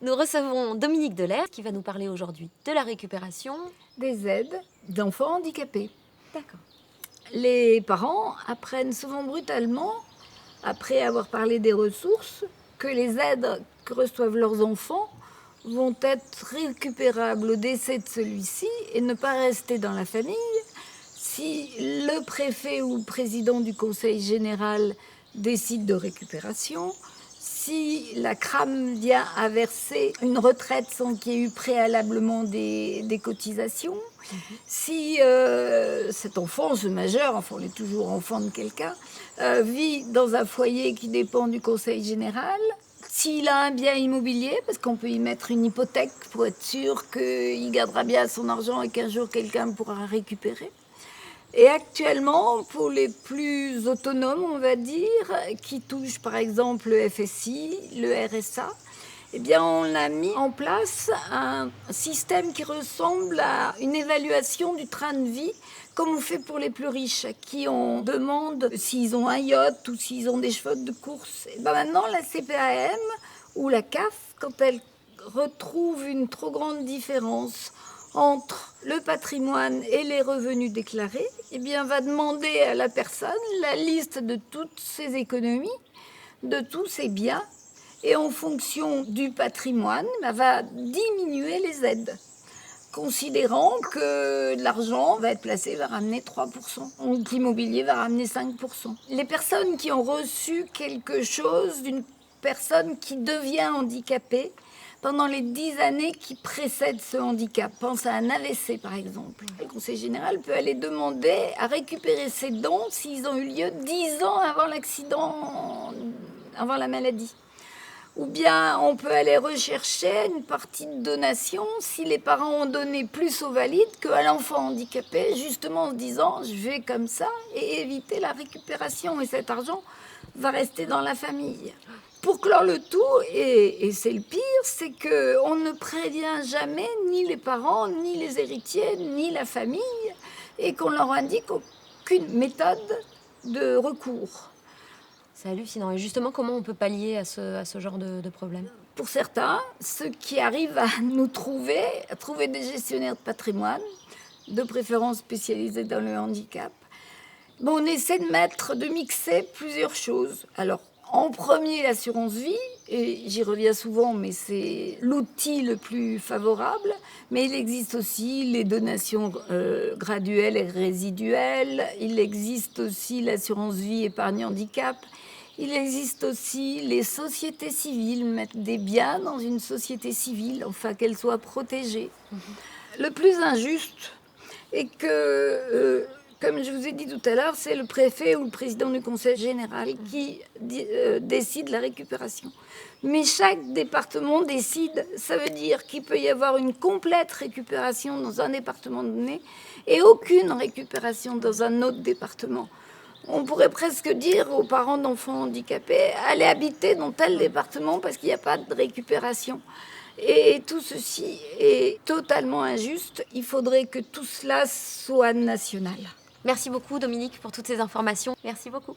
Nous recevons Dominique Delair qui va nous parler aujourd'hui de la récupération. Des aides d'enfants handicapés. D'accord. Les parents apprennent souvent brutalement, après avoir parlé des ressources, que les aides que reçoivent leurs enfants vont être récupérables au décès de celui-ci et ne pas rester dans la famille si le préfet ou le président du conseil général décide de récupération, si la CRAM vient à verser une retraite sans qu'il y ait eu préalablement des cotisations, si cet enfant, ce majeur, enfin on est toujours enfant de quelqu'un, vit dans un foyer qui dépend du conseil général, s'il a un bien immobilier, parce qu'on peut y mettre une hypothèque pour être sûr qu'il gardera bien son argent et qu'un jour quelqu'un pourra récupérer. Et actuellement, pour les plus autonomes, on va dire, qui touchent par exemple le FSI, le RSA, eh bien, on a mis en place un système qui ressemble à une évaluation du train de vie, comme on fait pour les plus riches, à qui on demande s'ils ont un yacht ou s'ils ont des chevaux de course. Et bien maintenant, la CPAM ou la CAF, quand elle retrouve une trop grande différence entre le patrimoine et les revenus déclarés, eh bien, va demander à la personne la liste de toutes ses économies, de tous ses biens, et en fonction du patrimoine, va diminuer les aides, considérant que l'argent va être placé, va ramener 3%, ou que l'immobilier va ramener 5%. Les personnes qui ont reçu quelque chose d'une personne qui devient handicapée, pendant les 10 années qui précèdent ce handicap. Pense à un AVC, par exemple. Le Conseil général peut aller demander à récupérer ses dons s'ils ont eu lieu 10 ans avant l'accident, avant la maladie. Ou bien on peut aller rechercher une partie de donation si les parents ont donné plus aux valides qu'à l'enfant handicapé, justement en se disant je vais comme ça et éviter la récupération. Et cet argent va rester dans la famille. Pour clore le tout, et c'est le pire, c'est qu'on ne prévient jamais ni les parents, ni les héritiers, ni la famille, et qu'on leur indique aucune méthode de recours. C'est hallucinant. Et justement, comment on peut pallier à ce genre de problème? Pour certains, ceux qui arrivent à nous trouver, à trouver des gestionnaires de patrimoine, de préférence spécialisés dans le handicap, on essaie de mixer plusieurs choses. Alors, en premier, l'assurance vie, et j'y reviens souvent, mais c'est l'outil le plus favorable. Mais il existe aussi les donations graduelles et résiduelles. Il existe aussi l'assurance vie épargne handicap. Il existe aussi les sociétés civiles, mettre des biens dans une société civile, enfin qu'elle soit protégée. Le plus injuste est que, comme je vous ai dit tout à l'heure, c'est le préfet ou le président du conseil général qui décide la récupération. Mais chaque département décide, ça veut dire qu'il peut y avoir une complète récupération dans un département donné et aucune récupération dans un autre département. On pourrait presque dire aux parents d'enfants handicapés, allez habiter dans tel département parce qu'il n'y a pas de récupération. Et tout ceci est totalement injuste. Il faudrait que tout cela soit national. Merci beaucoup Dominique pour toutes ces informations. Merci beaucoup.